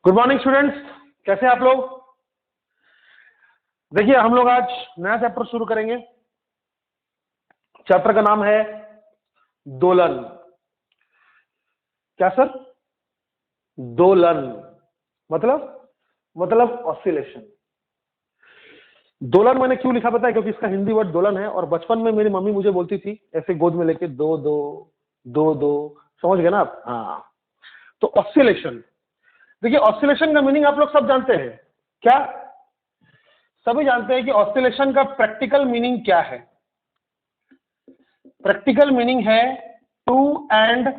Good morning students, कैसे हैं आप लोग। देखिए हम लोग आज नया चैप्टर शुरू करेंगे। चैप्टर का नाम है दोलन। क्या सर? दोलन मतलब ऑसिलेशन। दोलन मैंने क्यों लिखा पता है? क्योंकि इसका हिंदी वर्ड दोलन है और बचपन में मेरी मम्मी मुझे बोलती थी ऐसे गोद में लेके दो दो दो दो, समझ गए ना आप? हाँ, तो ऑसिलेशन। देखिए ऑसिलेशन का मीनिंग आप लोग सब जानते हैं क्या? सभी जानते हैं कि ऑसिलेशन का प्रैक्टिकल मीनिंग क्या है। प्रैक्टिकल मीनिंग है to and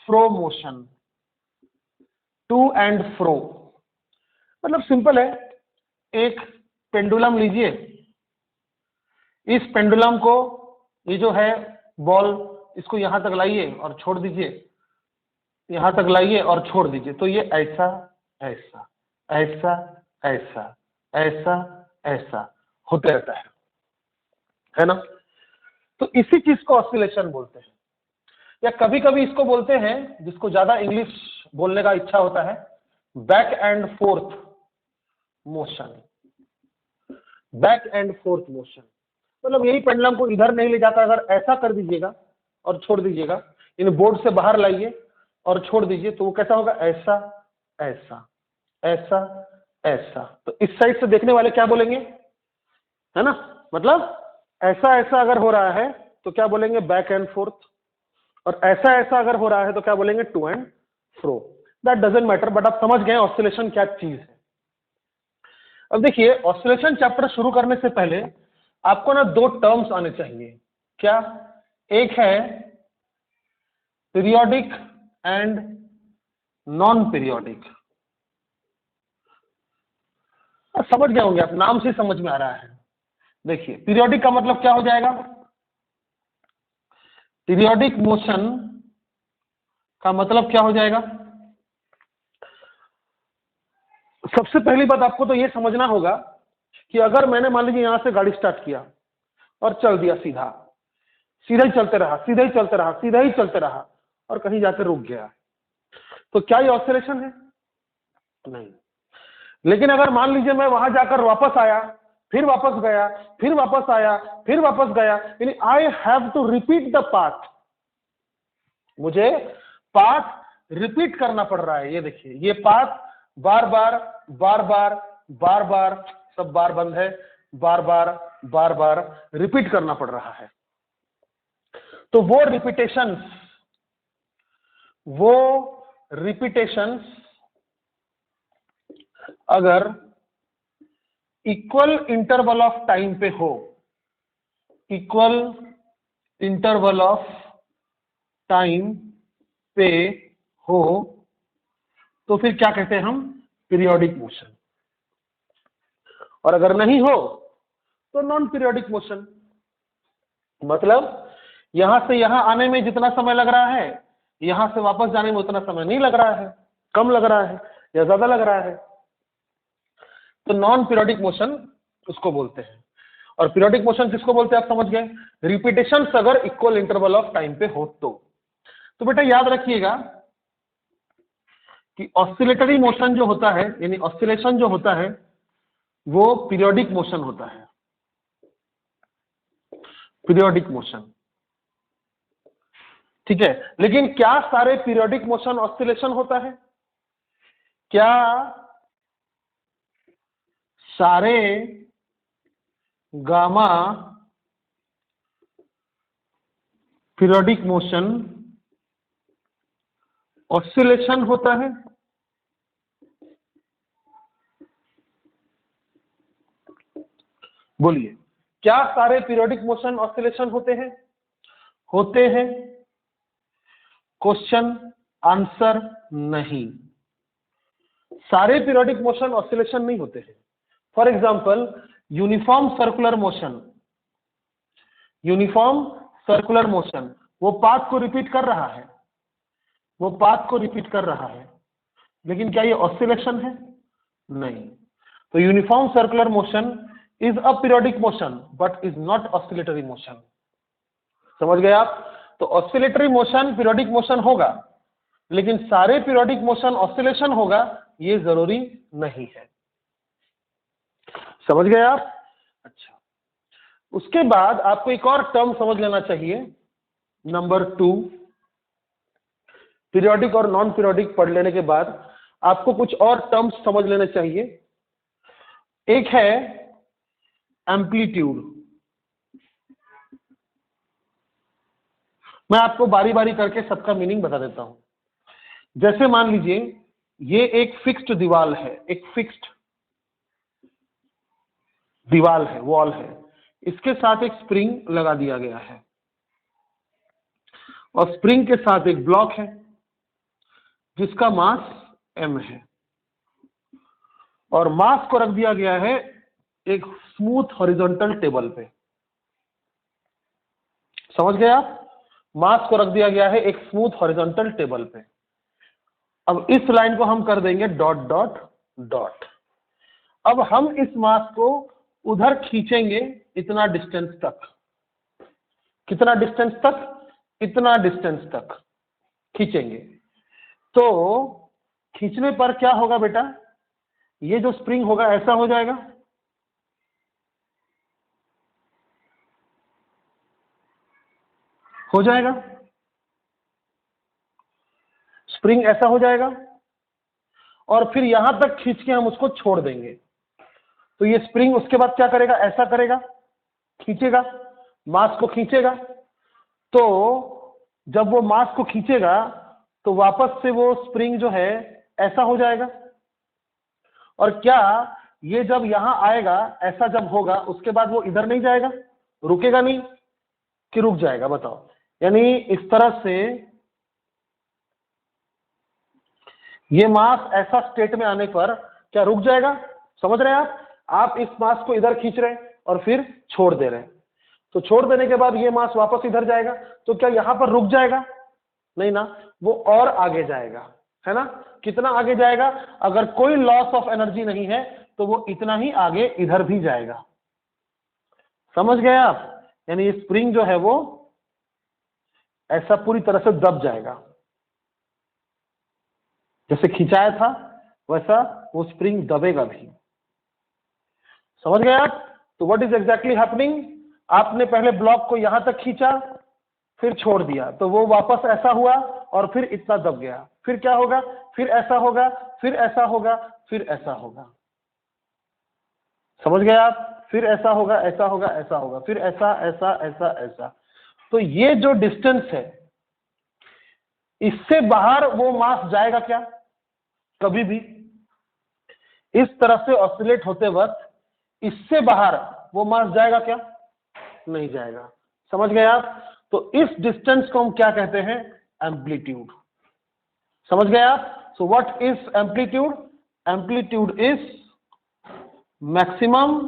fro motion. To and fro मतलब सिंपल है। एक पेंडुलम लीजिए, इस पेंडुलम को, ये जो है बॉल, इसको यहां तक लाइए और छोड़ दीजिए, यहां तक लाइए और छोड़ दीजिए, तो ये ऐसा ऐसा ऐसा ऐसा ऐसा ऐसा होते रहता है ना? तो इसी चीज को ऑसिलेशन बोलते हैं, या कभी कभी इसको बोलते हैं, जिसको ज्यादा इंग्लिश बोलने का इच्छा होता है, back and fourth motion. Back and fourth motion मतलब यही पेंडुलम को इधर नहीं ले जाता, अगर ऐसा कर दीजिएगा और छोड़ दीजिएगा, इन बोर्ड से बाहर लाइए और छोड़ दीजिए, तो वो कैसा होगा? ऐसा ऐसा ऐसा ऐसा। तो इस साइड से देखने वाले क्या बोलेंगे, है ना? मतलब ऐसा ऐसा अगर हो रहा है तो क्या बोलेंगे? Back and fourth. और ऐसा ऐसा अगर हो रहा है तो क्या बोलेंगे? To and fro. That doesn't matter, but आप समझ गए ऑसिलेशन क्या चीज है। अब देखिए ऑसिलेशन चैप्टर शुरू करने से पहले आपको ना दो टर्म्स आने चाहिए। क्या? एक है पीरियोडिक एंड नॉन पीरियोडिक। समझ गए होंगे आप, नाम से समझ में आ रहा है। देखिए पीरियोडिक का मतलब क्या हो जाएगा? पीरियोडिक मोशन का मतलब क्या हो जाएगा? सबसे पहली बात आपको तो यह समझना होगा कि अगर मैंने मान लीजिए यहां से गाड़ी स्टार्ट किया और चल दिया, सीधा सीधा ही चलते रहा, सीधा ही चलते रहा, सीधा ही चलते रहा और कहीं जाकर रुक गया, तो क्या ये ऑसिलेशन है? नहीं। लेकिन अगर मान लीजिए मैं वहां जाकर वापस आया, फिर वापस गया, फिर वापस आया, फिर वापस गया, यानी I have to repeat the path. मुझे पाथ रिपीट करना पड़ रहा है। ये देखिए, ये पाथ बार बार बार बार बार बार, सब बार बंद है, बार बार बार बार रिपीट करना पड़ रहा है। तो वो रिपीटेशंस अगर इक्वल इंटरवल ऑफ टाइम पे हो, इक्वल इंटरवल ऑफ टाइम पे हो, तो फिर क्या कहते हैं हम? Periodic motion. और अगर नहीं हो तो नॉन पीरियोडिक मोशन। मतलब यहां से यहां आने में जितना समय लग रहा है, यहां से वापस जाने में उतना समय नहीं लग रहा है, कम लग रहा है या ज्यादा लग रहा है, तो नॉन पीरियोडिक मोशन उसको बोलते हैं। और पीरियोडिक मोशन किसको बोलते हैं आप समझ गए? रिपीटेशंस अगर इक्वल इंटरवल ऑफ टाइम पे हो तो बेटा याद रखिएगा कि ऑसिलेटरी मोशन जो होता है, यानी ऑसिलेशन जो होता है, वो पीरियोडिक मोशन होता है। पीरियोडिक मोशन, ठीक है। लेकिन क्या सारे पीरियोडिक मोशन ऑसिलेशन होता है? क्या सारे गामा पीरियोडिक मोशन ऑसिलेशन होता है? बोलिए, क्या सारे पीरियोडिक मोशन ऑसिलेशन होते हैं? होते हैं। क्वेश्चन आंसर नहीं, सारे पीरियोडिक मोशन ऑसिलेशन नहीं होते हैं। For example uniform circular motion, uniform circular motion वो पाथ को रिपीट कर रहा है, वो पाथ को रिपीट कर रहा है, लेकिन क्या ये ऑसिलेशन है? नहीं। तो uniform circular motion is a periodic motion but is not oscillatory motion. समझ गए आप? तो ऑसिलेटरी मोशन पीरियोडिक मोशन होगा, लेकिन सारे पीरियोडिक मोशन ऑसिलेशन होगा ये जरूरी नहीं है। समझ गए आप? अच्छा, उसके बाद आपको एक और टर्म समझ लेना चाहिए, नंबर 2। पीरियोडिक और नॉन पीरियोडिक पढ़ लेने के बाद आपको कुछ और टर्म्स समझ लेने चाहिए। एक है एम्पलीट्यूड। मैं आपको बारी बारी करके सबका मीनिंग बता देता हूं। जैसे मान लीजिए ये एक फिक्स्ड दीवार है, एक फिक्स्ड दीवार है, वॉल है, इसके साथ एक स्प्रिंग लगा दिया गया है और स्प्रिंग के साथ एक ब्लॉक है जिसका मास m है और मास को रख दिया गया है एक स्मूथ हॉरिजॉन्टल टेबल पे। समझ गए आप? मास को रख दिया गया है एक स्मूथ हॉरिजॉन्टल टेबल पे। अब इस लाइन को हम कर देंगे डॉट डॉट डॉट। अब हम इस मास को उधर खींचेंगे इतना डिस्टेंस तक। कितना डिस्टेंस तक? इतना डिस्टेंस तक खींचेंगे। तो खींचने पर क्या होगा बेटा? ये जो स्प्रिंग होगा ऐसा हो जाएगा, हो जाएगा, स्प्रिंग ऐसा हो जाएगा और फिर यहां तक खींच के हम उसको छोड़ देंगे। तो ये स्प्रिंग उसके बाद क्या करेगा? ऐसा करेगा, खींचेगा, मास को खींचेगा। तो जब वो मास को खींचेगा तो वापस से वो स्प्रिंग जो है ऐसा हो जाएगा। और क्या ये जब यहां आएगा, ऐसा जब होगा, उसके बाद वो इधर नहीं जाएगा, रुकेगा नहीं कि रुक जाएगा? बताओ। यानी इस तरह से ये मास ऐसा स्टेट में आने पर क्या रुक जाएगा? समझ रहे हैं आप? आप इस मास को इधर खींच रहे हैं और फिर छोड़ दे रहे हैं, तो छोड़ देने के बाद ये मास वापस इधर जाएगा, तो क्या यहां पर रुक जाएगा? नहीं ना, वो और आगे जाएगा, है ना? कितना आगे जाएगा? अगर कोई लॉस ऑफ एनर्जी नहीं है तो वो इतना ही आगे इधर भी जाएगा। समझ गए आप? यानी ये स्प्रिंग जो है वो ऐसा पूरी तरह से दब जाएगा, जैसे खिंचाया था वैसा वो स्प्रिंग दबेगा भी। समझ गए आप? तो व्हाट इज एग्जैक्टली हैपनिंग? आपने पहले ब्लॉक को यहां तक खींचा, फिर छोड़ दिया, तो वो वापस ऐसा हुआ और फिर इतना दब गया। फिर क्या होगा? फिर ऐसा होगा, फिर ऐसा होगा, फिर ऐसा होगा। समझ गए आप? फिर ऐसा होगा, ऐसा होगा, ऐसा होगा, फिर ऐसा ऐसा ऐसा ऐसा। तो ये जो डिस्टेंस है, इससे बाहर वो मास जाएगा क्या? कभी भी। इस तरह से ऑसिलेट होते वक्त इससे बाहर वो मास जाएगा क्या? नहीं जाएगा। समझ गए आप? तो इस डिस्टेंस को हम क्या कहते हैं? एम्पलीट्यूड। समझ गए आप? So what is amplitude? Amplitude is maximum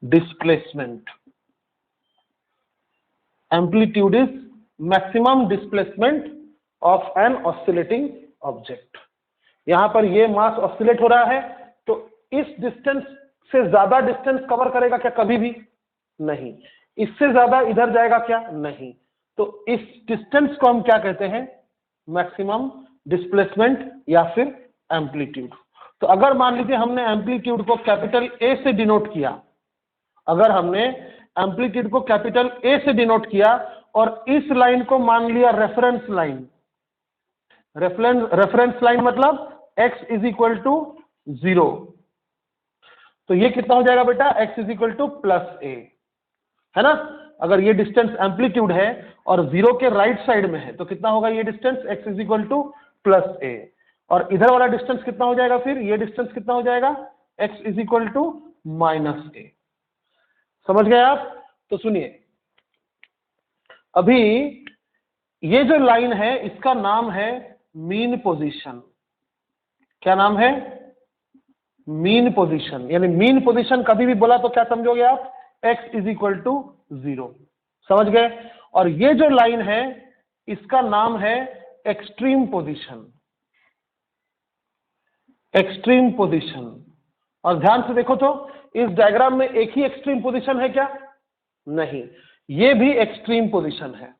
displacement. Amplitude is maximum displacement of an oscillating object. यहां पर ये मास ऑसिलेट हो रहा है, तो इस डिस्टेंस से ज्यादा डिस्टेंस कवर करेगा क्या? कभी भी नहीं। इससे ज्यादा इधर जाएगा क्या? नहीं। तो इस डिस्टेंस को हम क्या कहते हैं? मैक्सिमम डिस्प्लेसमेंट या फिर एम्पलीट्यूड। तो अगर मान लीजिए हमने एम्पलीट्यूड को कैपिटल ए से डिनोट किया, अगर हमने एम्पलीट्यूड को कैपिटल ए से डिनोट किया और इस लाइन को मान लिया रेफरेंस लाइन। रेफरेंस लाइन मतलब x इज इक्वल टू 0, तो ये कितना हो जाएगा बेटा? x is equal to plus a, है ना? अगर ये डिस्टेंस एम्पलीट्यूड है और 0 के राइट साइड में है तो कितना होगा ये distance? x is equal to plus a. और इधर वाला डिस्टेंस कितना हो जाएगा? फिर ये डिस्टेंस कितना हो जाएगा? x is equal to minus a. समझ गए आप? तो सुनिए, अभी ये जो लाइन है इसका नाम है मीन पोजीशन। क्या नाम है? Mean position. यानी मीन पोजीशन कभी भी बोला तो क्या समझोगे आप? x is equal to 0। समझ गए? और ये जो लाइन है इसका नाम है एक्सट्रीम पोजीशन। Extreme position. और ध्यान से देखो तो इस डायग्राम में एक ही एक्सट्रीम पोजीशन है क्या? नहीं, ये भी एक्सट्रीम पोजीशन है।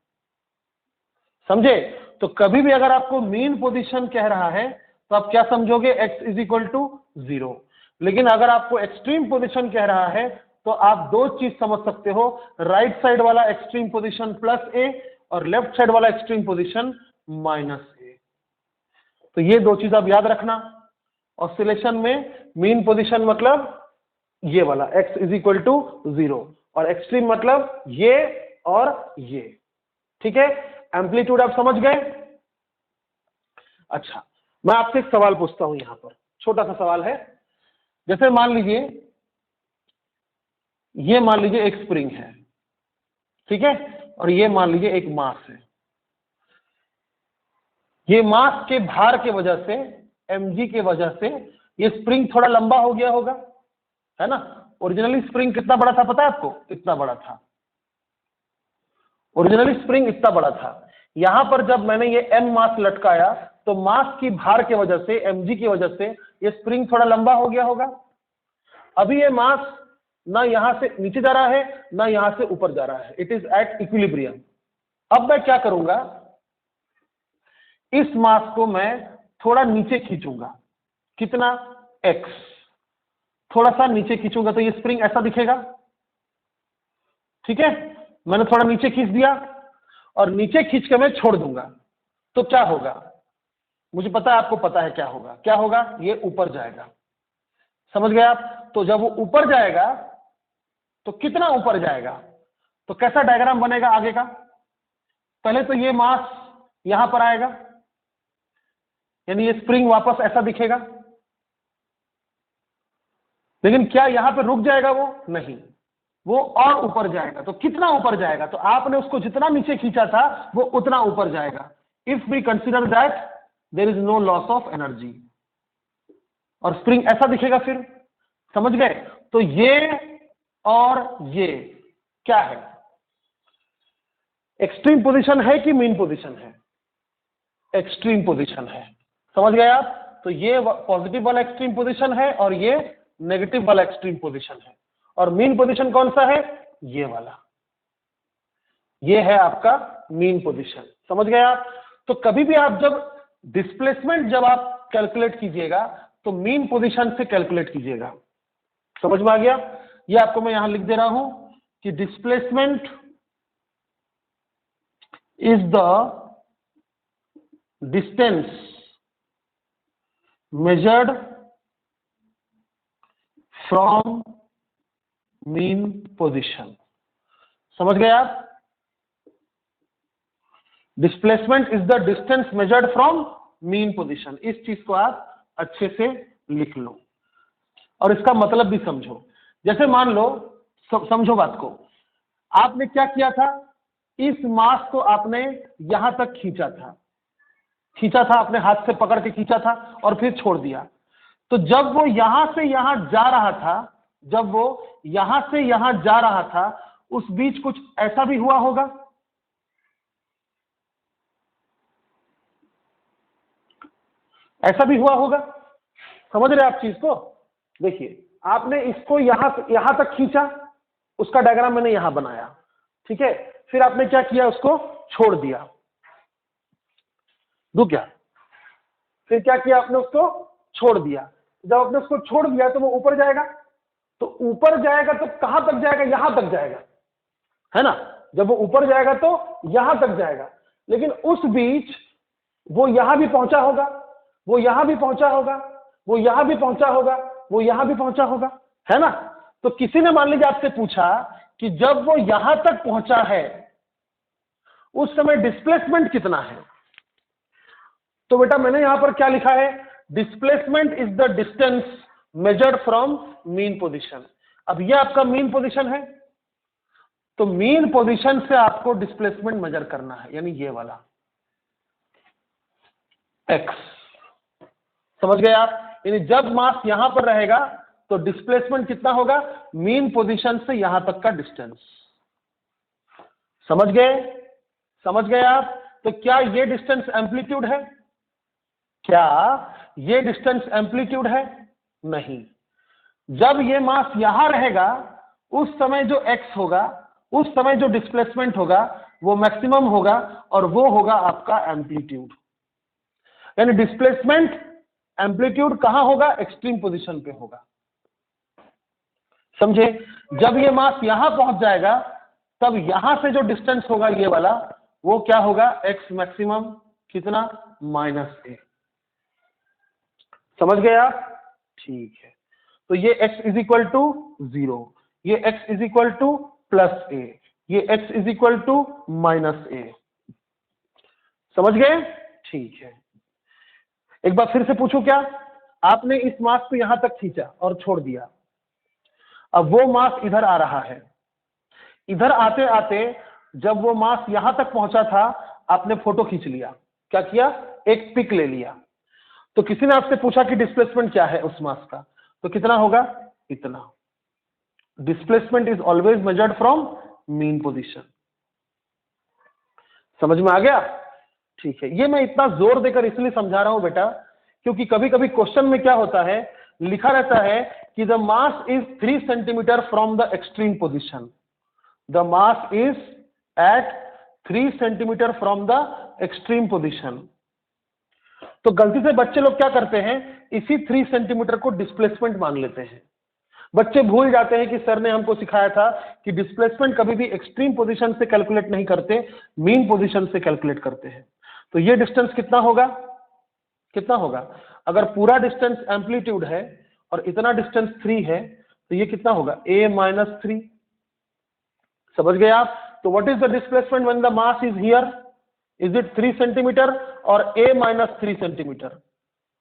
समझे? तो कभी भी अगर आपको मीन पोजीशन कह रहा है तो आप क्या समझोगे, x इज इक्वल टू 0। लेकिन अगर आपको एक्सट्रीम पोजीशन कह रहा है तो आप दो चीज समझ सकते हो, राइट साइड वाला एक्सट्रीम पोजीशन प्लस a और लेफ्ट साइड वाला एक्सट्रीम पोजीशन माइनस a। तो ये दो चीज आप याद रखना। ऑसिलेशन में मीन पोजीशन मतलब ये वाला x इज इक्वल टू 0 और एक्सट्रीम मतलब ये और ये। ठीक है, एम्पलीट्यूड आप समझ गए। अच्छा, मैं आपसे एक सवाल पूछता हूं, यहां पर छोटा सा सवाल है। जैसे मान लीजिए ये मान लीजिए एक स्प्रिंग है, ठीक है, और ये मान लीजिए एक मास है। ये मास के भार के वजह से, mg के वजह से ये स्प्रिंग थोड़ा लंबा हो गया होगा, है ना। ओरिजिनली स्प्रिंग कितना बड़ा था पता है आपको, इतना बड़ा था। ओरिजिनली स्प्रिंग इतना बड़ा था। यहां पर जब मैंने ये m मास लटकाया तो मास की भार के वजह से, mg की वजह से ये स्प्रिंग थोड़ा लंबा हो गया होगा। अभी ये मास ना यहां से नीचे जा रहा है ना यहां से ऊपर जा रहा है, इट इज एट इक्विलिब्रियम। अब मैं क्या करूंगा, इस मास को मैं थोड़ा नीचे खींचूंगा। कितना, x, थोड़ा सा नीचे खींचूंगा तो ये स्प्रिंग ऐसा दिखेगा। ठीक है, मैंने थोड़ा नीचे खींच दिया और नीचे खींच के मैं छोड़ दूंगा तो क्या होगा, मुझे पता है, आपको पता है क्या होगा। क्या होगा, ये ऊपर जाएगा। समझ गए आप। तो जब वो ऊपर जाएगा तो कितना ऊपर जाएगा, तो कैसा डायग्राम बनेगा आगे का। पहले तो ये मास यहां पर आएगा, यानी ये स्प्रिंग वापस ऐसा दिखेगा। लेकिन क्या यहां पर रुक जाएगा वो, नहीं, वो और ऊपर जाएगा। तो कितना ऊपर जाएगा, तो आपने उसको जितना नीचे खींचा था वो उतना ऊपर जाएगा। If we consider that there is no loss of energy, और स्प्रिंग ऐसा दिखेगा फिर। समझ गए। तो ये और ये क्या है, एक्सट्रीम पोजीशन है कि मीन पोजीशन है, एक्सट्रीम पोजीशन है। समझ गए आप। तो ये पॉजिटिव वाला एक्सट्रीम पोजीशन है और ये नेगेटिव वाला एक्सट्रीम पोजीशन है। और मीन पोजीशन कौन सा है, ये वाला, ये है आपका मीन पोजीशन। समझ गए आप। तो कभी भी आप जब डिस्प्लेसमेंट जब आप कैलकुलेट कीजिएगा तो मीन पोजीशन से कैलकुलेट कीजिएगा। समझ में आ गया। ये आपको मैं यहां लिख दे रहा हूं कि displacement is the distance measured from mean position. समझ गए आप। Displacement is the distance measured from mean position. इस चीज को आप अच्छे से लिख लो और इसका मतलब भी समझो। जैसे मान लो, समझो बात को, आपने क्या किया था, इस मास को आपने यहां तक खींचा था, अपने हाथ से पकड़ के खींचा था और फिर छोड़ दिया। तो जब वो यहां से यहां जा रहा था, जब वो यहां से यहां जा रहा था, उस बीच कुछ ऐसा भी हुआ होगा। ऐसा भी हुआ होगा। समझ रहे आप चीज को। देखिए, आपने इसको यहां तक खींचा, उसका डायग्राम मैंने यहां बनाया, ठीक है। फिर आपने क्या किया, उसको छोड़ दिया। क्या, फिर क्या किया आपने, उसको छोड़ दिया। जब आपने उसको छोड़ दिया तो वो ऊपर जाएगा। तो ऊपर जाएगा तो कहां तक जाएगा, यहां तक जाएगा, है ना। जब वो ऊपर जाएगा तो यहां तक जाएगा। लेकिन उस बीच वो यहां भी पहुंचा होगा, वो यहां भी पहुंचा होगा, वो यहां भी पहुंचा होगा, वो यहां भी पहुंचा होगा, है ना। तो किसी ने मान लीजिए आपसे पूछा कि जब वो यहां तक पहुंचा है उस समय डिस्प्लेसमेंट कितना है। तो बेटा मैंने यहां पर क्या लिखा है, displacement is the distance measured from mean position. अब ये आपका मीन पोजीशन है, तो मीन पोजीशन से आपको डिस्प्लेसमेंट मेजर करना है, यानी ये वाला x। समझ गए आप। यानी जब मास यहां पर रहेगा तो डिस्प्लेसमेंट कितना होगा, मीन पोजीशन से यहां तक का डिस्टेंस। समझ गए, समझ गए आप। तो क्या ये डिस्टेंस एम्पलीट्यूड है, क्या ये डिस्टेंस एम्पलीट्यूड है, नहीं। जब ये मास यहां रहेगा उस समय जो x होगा, उस समय जो डिस्प्लेसमेंट होगा वो मैक्सिमम होगा और वो होगा आपका एम्पलीट्यूड। यानी डिस्प्लेसमेंट एम्पलीट्यूड कहां होगा? एक्सट्रीम पोजीशन पे होगा। समझे? जब ये मास यहां पहुंच जाएगा तब यहां से जो डिस्टेंस होगा ये वाला, वो क्या होगा? एक्स मैक्सिमम कितना? -a। समझ गए आप? ठीक है, तो ये x इज इक्वल टू 0, ये x is equal to +a, ये x is equal to -a। समझ गए? ठीक है, एक बार फिर से पूछूं क्या? आपने इस मास को यहां तक खींचा और छोड़ दिया, अब वो मास इधर आ रहा है। इधर आते आते जब वो मास यहां तक पहुंचा था, आपने फोटो खींच लिया। क्या किया? एक पिक ले लिया। तो किसी ने आपसे पूछा कि डिस्प्लेसमेंट क्या है उस मास का, तो कितना होगा? इतना। Displacement is always measured from mean position. समझ में आ गया? ठीक है, ये मैं इतना जोर देकर इसलिए समझा रहा हूं बेटा, क्योंकि कभी कभी क्वेश्चन में क्या होता है, लिखा रहता है कि the mass is 3 centimetre from the extreme position. The mass is at 3 centimetre from the extreme position. तो गलती से बच्चे लोग क्या करते हैं, इसी 3 सेंटीमीटर को डिस्प्लेसमेंट मान लेते हैं। बच्चे भूल जाते हैं कि सर ने हमको सिखाया था कि डिस्प्लेसमेंट कभी भी एक्सट्रीम पोजीशन से कैलकुलेट नहीं करते, मीन पोजीशन से कैलकुलेट करते हैं। तो ये डिस्टेंस कितना होगा? कितना होगा? अगर पूरा डिस्टेंस एम्पलीट्यूड है और इतना डिस्टेंस 3 है, तो ये कितना होगा? a - 3। समझ गए आप? तो what is the displacement when the mass is here? Is it 3 centimetre और a - 3 centimetre?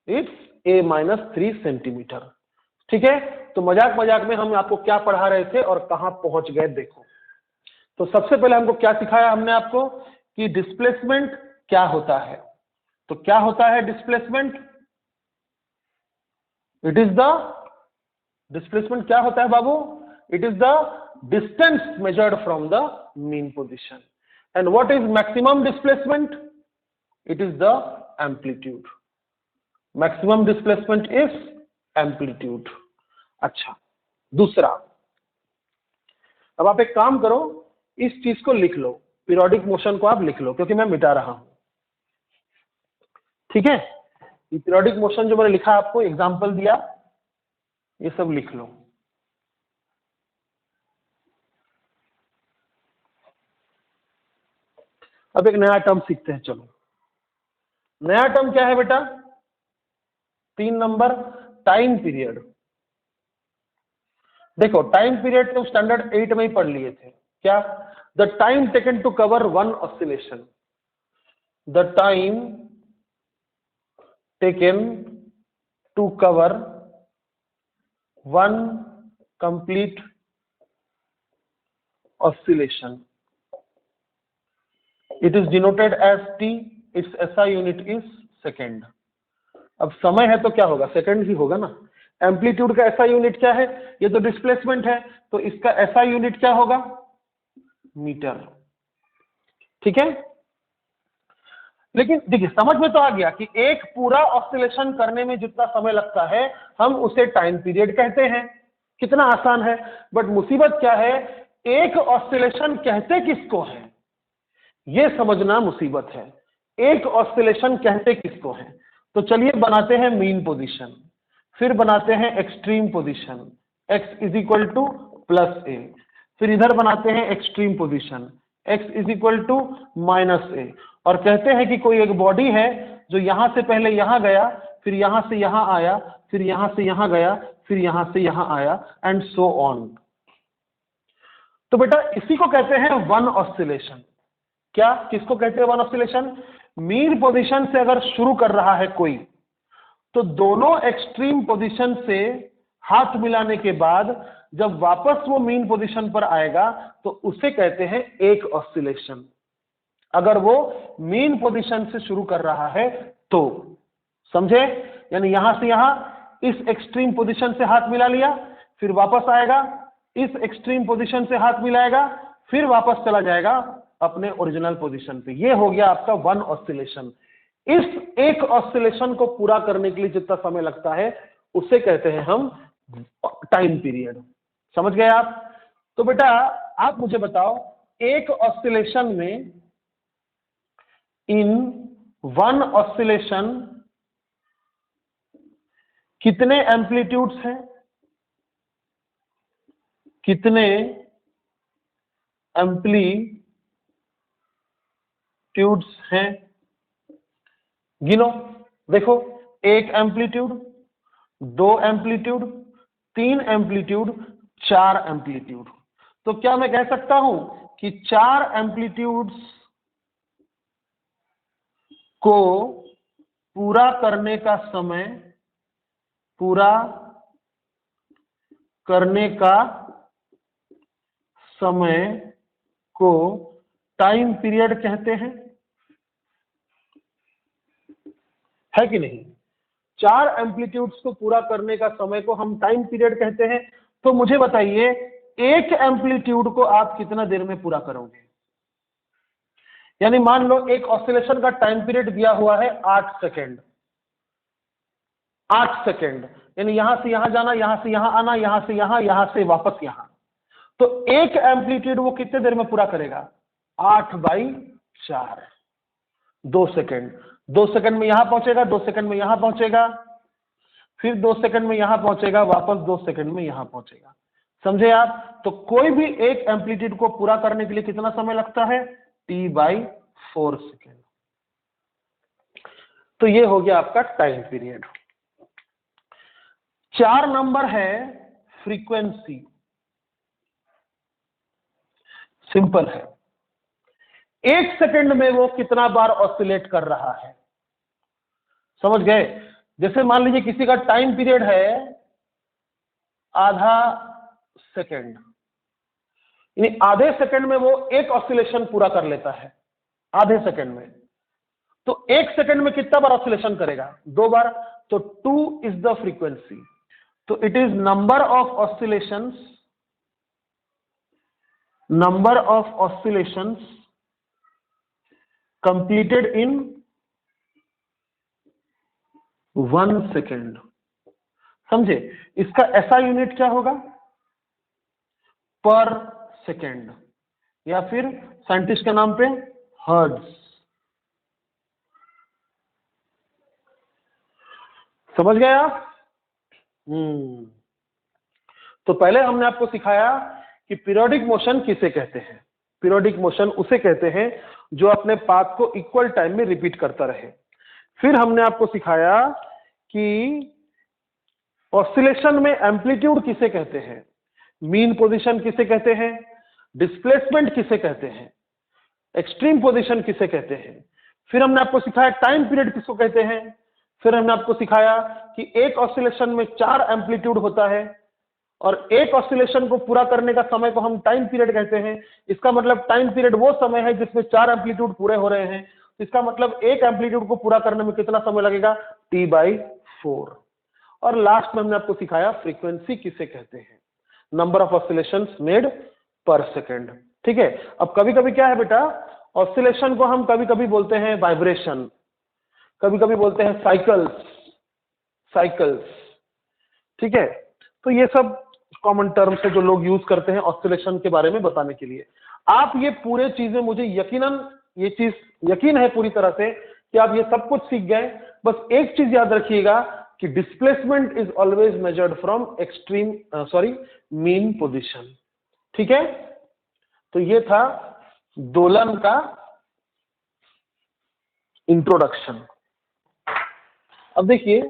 It's a - 3 centimetre. ठीक है, तो मजाक मजाक में हम आपको क्या पढ़ा रहे थे और कहां पहुंच गए देखो। तो सबसे पहले हमको क्या सिखाया हमने आपको कि डिस्प्लेसमेंट क्या होता है। तो क्या होता है displacement? It is the displacement क्या होता है बाबू? It is the distance measured from the mean position. And what is maximum displacement? It is the amplitude. Maximum displacement is amplitude. अच्छा, दूसरा, अब आप एक काम करो, इस चीज को लिख लो, पीरियोडिक मोशन को आप लिख लो, क्योंकि मैं मिटा रहा हूं। ठीक है, ये पीरियोडिक मोशन जो मैंने लिखा आपको एग्जांपल दिया, ये सब लिख लो। अब एक नया टर्म सीखते हैं। चलो, नया टर्म क्या है बेटा? 3 नंबर, टाइम पीरियड। देखो, टाइम पीरियड तो स्टैंडर्ड 8 में ही पढ़ लिए थे। क्या? The time taken to cover one oscillation. The time taken to cover one complete oscillation, it is denoted as T. Its SI unit is second. अब समय है तो क्या होगा? सेकेंड ही होगा ना। एम्पलीट्यूड का एसआई यूनिट क्या है? ये तो डिस्प्लेसमेंट है, तो इसका एसआई यूनिट क्या होगा? मीटर। ठीक है, लेकिन देखिए समझ में तो आ गया कि एक पूरा ऑसिलेशन करने में जितना समय लगता है हम उसे टाइम पीरियड कहते हैं। कितना आसान है। बट मुसीबत क्या है, एक ऑसिलेशन कहते किसको है, यह समझना मुसीबत है। एक ऑसिलेशन कहते किसको है? तो चलिए बनाते हैं मीन पोजीशन, फिर बनाते हैं extreme position, x is equal to +a, फिर इधर बनाते हैं extreme position, x is equal to -a, और कहते हैं कि कोई एक बॉडी है जो यहां से पहले यहां गया, फिर यहां से यहां आया, फिर यहां से यहां गया, फिर यहां से यहां आया, एंड सो ऑन। तो बेटा इसी को कहते हैं वन ऑसिलेशन। क्या? किसको कहते हैं वन ऑसिलेशन? मीन पोजीशन से अगर शुरू कर रहा है कोई, तो दोनों एक्सट्रीम पोजीशन से हाथ मिलाने के बाद जब वापस वो मीन पोजीशन पर आएगा तो उसे कहते हैं एक ऑसिलेशन। अगर वो मीन पोजीशन से शुरू कर रहा है तो, समझे? यानी यहां से यहां इस एक्सट्रीम पोजीशन से हाथ मिला लिया, फिर वापस आएगा, इस एक्सट्रीम पोजीशन से हाथ मिलाएगा, फिर वापस चला जाएगा अपने ओरिजिनल पोजीशन पे। ये हो गया आपका वन ऑसिलेशन। इस एक ऑसिलेशन को पूरा करने के लिए जितना समय लगता है उसे कहते हैं हम टाइम पीरियड। समझ गए आप? तो बेटा आप मुझे बताओ, एक ऑस्सिलेशन में, इन वन ऑस्सिलेशन कितने एम्पलीट्यूड्स हैं, कितने एम्पलीट्यूड्स हैं, गिनो। देखो, एक एम्पलीट्यूड, दो एम्पलीट्यूड, तीन एम्पलीट्यूड, चार एम्पलीट्यूड। तो क्या मैं कह सकता हूं कि चार एम्पलीट्यूड्स को पूरा करने का समय, पूरा करने का समय को टाइम पीरियड कहते हैं, है कि नहीं? चार एम्पलीट्यूड्स को पूरा करने का समय को हम टाइम पीरियड कहते हैं। तो मुझे बताइए, एक एम्पलीट्यूड को आप कितना देर में पूरा करोगे? यानी मान लो एक ऑसिलेशन का टाइम पीरियड दिया हुआ है 8 सेकेंड, 8 सेकेंड, यानी यहां से यहां जाना, यहां से यहां आना, यहां से यहां, यहां से वापस यहां। तो एक एम्पलीट्यूड वो कितने देर में पूरा करेगा? 8/4, 2 सेकेंड। 2 सेकेंड में यहां पहुंचेगा, 2 सेकेंड में यहां पहुंचेगा, फिर 2 सेकेंड में यहां पहुंचेगा, वापस 2 सेकेंड में यहां पहुंचेगा। समझे आप? तो कोई भी एक एम्पलीट्यूड को पूरा करने के लिए कितना समय लगता है? T/4 second. तो ये हो गया आपका टाइम पीरियड। 4 नंबर है फ्रीक्वेंसी। सिंपल है, 1 सेकेंड में वो कितना बार ऑसिलेट कर रहा है। समझ गए? जैसे मान लीजिए किसी का टाइम पीरियड है आधा सेकेंड, यानी आधे सेकेंड में वो एक ऑसिलेशन पूरा कर लेता है, आधे सेकेंड में। तो 1 सेकेंड में कितना बार ऑसिलेशन करेगा? 2 बार। तो 2 इज द फ्रीक्वेंसी। तो it is number of oscillations, number of oscillations completed in 1 second. समझे? इसका ऐसा यूनिट क्या होगा? पर सेकेंड, या फिर साइंटिस्ट के नाम पे हर्ट्ज। समझ गए आप? तो पहले हमने आपको सिखाया कि पीरियोडिक मोशन किसे कहते हैं। पीरियोडिक मोशन उसे कहते हैं जो अपने पाथ को इक्वल टाइम में रिपीट करता रहे। फिर हमने आपको सिखाया कि ऑसिलेशन में एम्पलीट्यूड किसे कहते हैं, मीन पोजीशन किसे कहते हैं, डिस्प्लेसमेंट किसे कहते हैं, एक्सट्रीम पोजीशन किसे कहते हैं। फिर हमने आपको सिखाया टाइम पीरियड किसको कहते हैं। फिर हमने आपको सिखाया कि एक ऑसिलेशन में 4 एम्पलीट्यूड होता है और एक ऑसिलेशन को पूरा करने का समय को हम टाइम पीरियड कहते हैं। इसका मतलब टाइम पीरियड वो समय है जिसमें 4 एम्पलीट्यूड पूरे हो रहे हैं। इसका मतलब एक एम्पलीट्यूड को पूरा करने में कितना समय लगेगा? T/4। और लास्ट में हमने आपको सिखाया फ्रीक्वेंसी किसे कहते हैं, नंबर ऑफ ऑसिलेशंस मेड पर सेकेंड। ठीक है। अब कभी कभी क्या है बेटा, ऑसिलेशन को हम कभी कभी बोलते हैं वाइब्रेशन, कभी कभी बोलते हैं साइकिल्स, साइकिल्स। ठीक है। तो ये सब कॉमन टर्म्स है जो लोग यूज करते हैं ऑसिलेशन के बारे में बताने के लिए। आप ये पूरे चीजें, मुझे यकीनन ये चीज यकीन है पूरी तरह से कि आप ये सब कुछ सीख गए। बस एक चीज याद रखिएगा कि displacement is always measured from mean position. ठीक है। तो ये था दोलन का इंट्रोडक्शन। अब देखिए,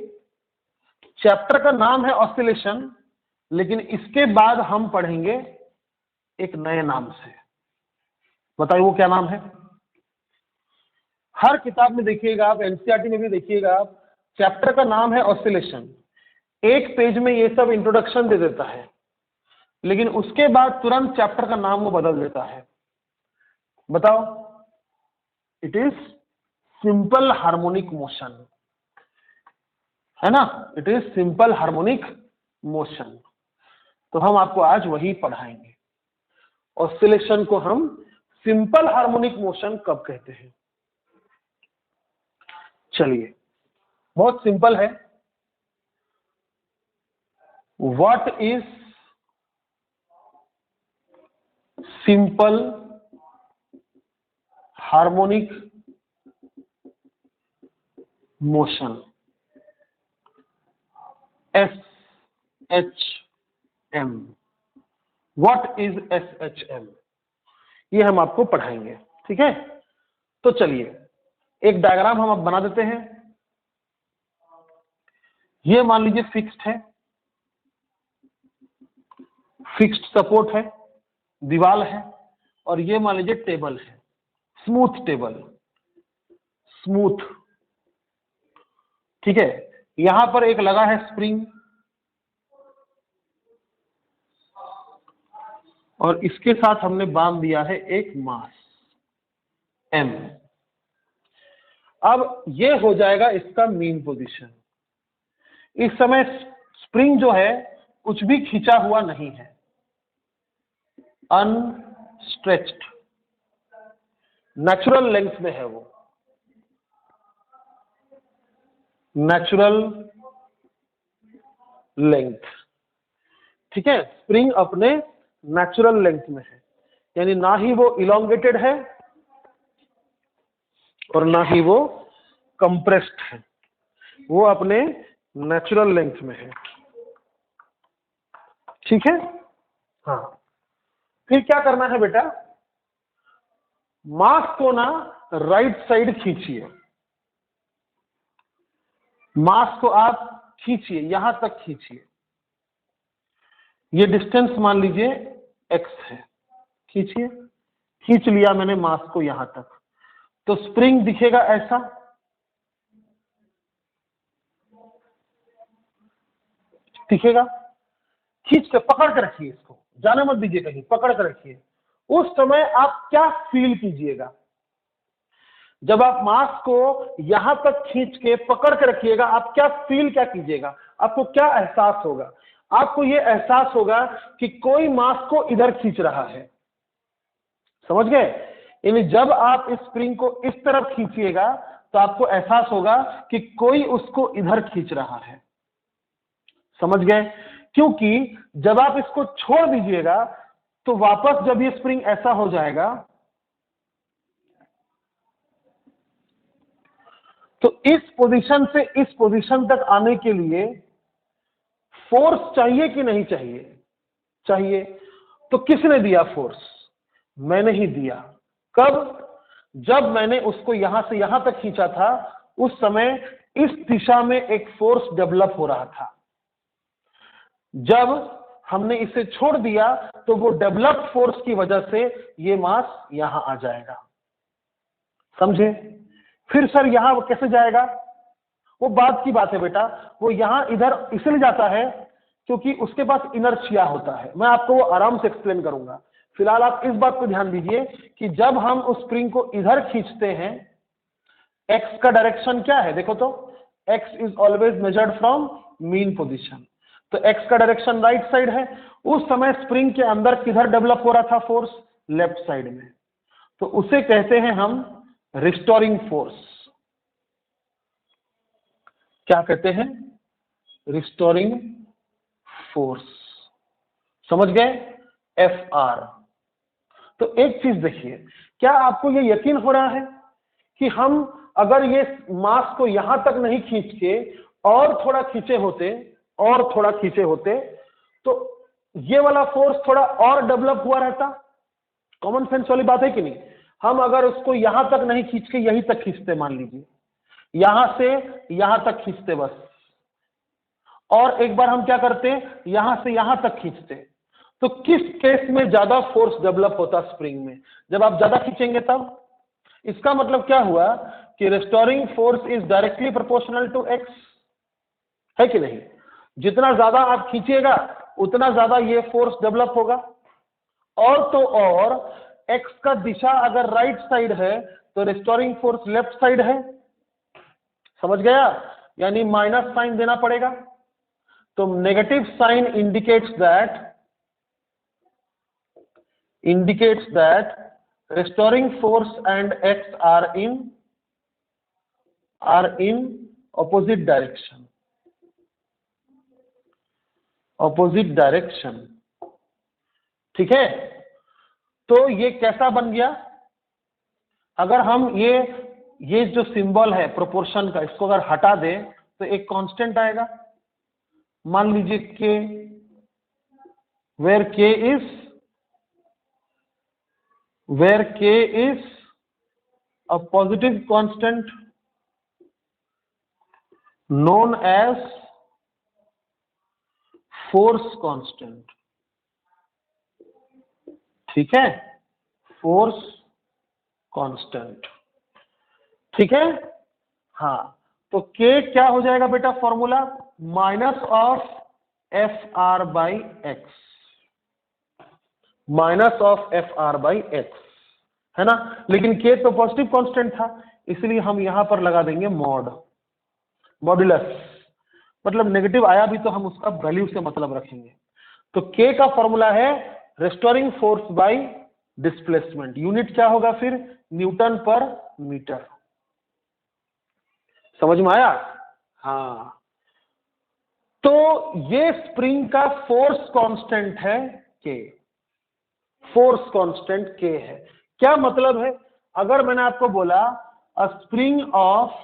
चैप्टर का नाम है ऑसिलेशन, लेकिन इसके बाद हम पढ़ेंगे एक नए नाम से। बताइए वो क्या नाम है? हर किताब में देखिएगा आप, एनसीईआरटी में भी देखिएगा आप, चैप्टर का नाम है ऑसिलेशन। एक पेज में ये सब इंट्रोडक्शन दे देता है, लेकिन उसके बाद तुरंत चैप्टर का नाम वो बदल देता है। बताओ, it is simple harmonic motion, है ना? It is simple harmonic motion. तो हम आपको आज वही पढ़ाएंगे, ऑसिलेशन को हम सिंपल हार्मोनिक मोशन कब कहते हैं। चलिए, बहुत सिंपल है। What is simple harmonic motion, SHM। What is SHM, ये हम आपको पढ़ाएंगे, ठीक है। तो चलिए एक डायग्राम हम अब बना देते हैं। ये मान लीजिए फिक्स्ड है, फिक्स्ड सपोर्ट है, दीवार है, और ये मान लीजिए टेबल है, स्मूथ टेबल, स्मूथ, ठीक है। यहां पर एक लगा है स्प्रिंग, और इसके साथ हमने बांध दिया है एक मास M। अब ये हो जाएगा इसका मीन पोजीशन। इस समय स्प्रिंग जो है कुछ भी खींचा हुआ नहीं है, अनस्ट्रेच्ड, नेचुरल लेंथ में है वो, नेचुरल लेंथ, ठीक है। स्प्रिंग अपने नेचुरल लेंथ में है, यानी ना ही वो इलोंगेटेड है और ना ही वो कंप्रेस्ड है, वो अपने नेचुरल लेंथ में है, ठीक है। हाँ, फिर क्या करना है बेटा, मास को ना राइट साइड खींचिए, मास को आप खींचिए, यहां तक खींचिए। ये डिस्टेंस मान लीजिए x है, खींचिए, खींच लिया मैंने मास को यहां तक, तो स्प्रिंग दिखेगा ऐसा, दिखेगा। खींच के पकड़ के रखिए, इसको जाने मत दीजिए कहीं, पकड़ के रखिए। उस समय आप क्या फील कीजिएगा, जब आप मास को यहां तक खींच के पकड़ के रखिएगा, आप क्या फील क्या कीजिएगा, आपको क्या एहसास होगा? आपको यह एहसास होगा कि कोई मास को इधर खींच रहा है, समझ गए। यानी जब आप इस स्प्रिंग को इस तरफ खींचिएगा तो आपको एहसास होगा कि कोई उसको इधर खींच रहा है, समझ गए। क्योंकि जब आप इसको छोड़ दीजिएगा तो वापस जब ये स्प्रिंग ऐसा हो जाएगा, तो इस पोजीशन से इस पोजीशन तक आने के लिए फोर्स चाहिए कि नहीं चाहिए? चाहिए। तो किसने दिया फोर्स? मैंने ही दिया। कब? जब मैंने उसको यहां से यहां तक खींचा था, उस समय इस दिशा में एक फोर्स डेवलप हो रहा था। जब हमने इसे छोड़ दिया तो वो डेवलप्ड फोर्स की वजह से ये मास यहां आ जाएगा, समझे। फिर सर यहां वो कैसे जाएगा? वो बात की बात है बेटा, वो यहां इधर इसलिए जाता है क्योंकि उसके पास इनर्शिया होता है। मैं आपको वो आराम से एक्सप्लेन करूंगा, फिलहाल आप इस बात पर ध्यान दीजिए कि जब हम उस स्प्रिंग को इधर खींचते हैं, एक्स का डायरेक्शन क्या है? देखो तो, x is always measured from mean position, तो एक्स का डायरेक्शन राइट साइड है। उस समय स्प्रिंग के अंदर किधर डेवलप हो रहा था फोर्स? लेफ्ट साइड में। तो उसे कहते हैं हम रिस्टोरिंग फोर्स। क्या कहते हैं? रिस्टोरिंग फोर्स, समझ गए? FR। तो एक चीज देखिए, क्या आपको यह यकीन हो रहा है कि हम अगर ये मास को यहां तक नहीं खींच के और थोड़ा खींचे होते, और थोड़ा खींचे होते, तो ये वाला फोर्स थोड़ा और डेवलप हुआ रहता? कॉमन सेंस वाली बात है कि नहीं। हम अगर उसको यहां तक नहीं खींच के यहीं तक खींचते, मान लीजिए यहां से यहां तक खींचते बस, और एक बार हम क्या करते, यहां से यहां तक खींचते, तो किस केस में ज्यादा फोर्स डेवलप होता स्प्रिंग में? जब आप ज्यादा खींचेंगे तब। इसका मतलब क्या हुआ कि restoring force is directly proportional to x, है कि नहीं। जितना ज्यादा आप खींचिएगा उतना ज्यादा ये फोर्स डेवलप होगा। और तो और एक्स का दिशा अगर राइट साइड है तो रिस्टोरिंग फोर्स लेफ्ट साइड है, समझ गया। यानी माइनस साइन देना पड़ेगा। तो negative sign indicates that restoring force and x are in opposite direction, ठीक है। तो ये कैसा बन गया? अगर हम ये जो सिंबल है प्रोपोर्शन का, इसको अगर हटा दें तो एक कांस्टेंट आएगा। मान लीजिए के, वेयर के is a positive constant known as force constant. ठीक है, फोर्स कांस्टेंट। ठीक है, हाँ, तो k क्या हो जाएगा बेटा formula, minus of F R by x, minus of F R by x, है ना। लेकिन k तो पॉजिटिव कांस्टेंट था, इसलिए हम यहां पर लगा देंगे मॉड्यूलस, मतलब नेगेटिव आया भी तो हम उसका वैल्यू से मतलब रखेंगे। तो k का फॉर्मूला है restoring force by displacement. Unit क्या होगा फिर, न्यूटन पर मीटर। समझ में आया? हाँ, तो ये स्प्रिंग का फोर्स कांस्टेंट है k, फोर्स कांस्टेंट k है। क्या मतलब है, अगर मैंने आपको बोला अ spring of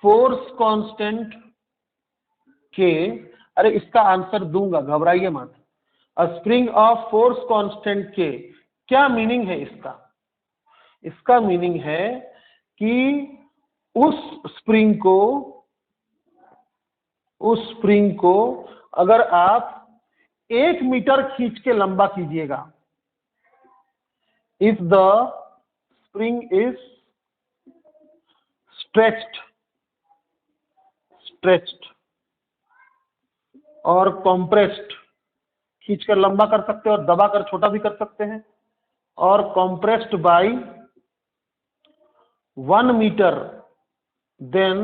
force constant k, अरे इसका आंसर दूंगा, घबराइए मत। अ spring of force constant k, क्या मीनिंग है इसका? इसका मीनिंग है कि उस स्प्रिंग को अगर आप 1 मीटर खींच के लंबा कीजिएगा, if the spring is stretched और कॉम्प्रेस्ड, खींचकर लंबा कर सकते हैं और दबाकर छोटा भी कर सकते हैं, और compressed by 1 metre, then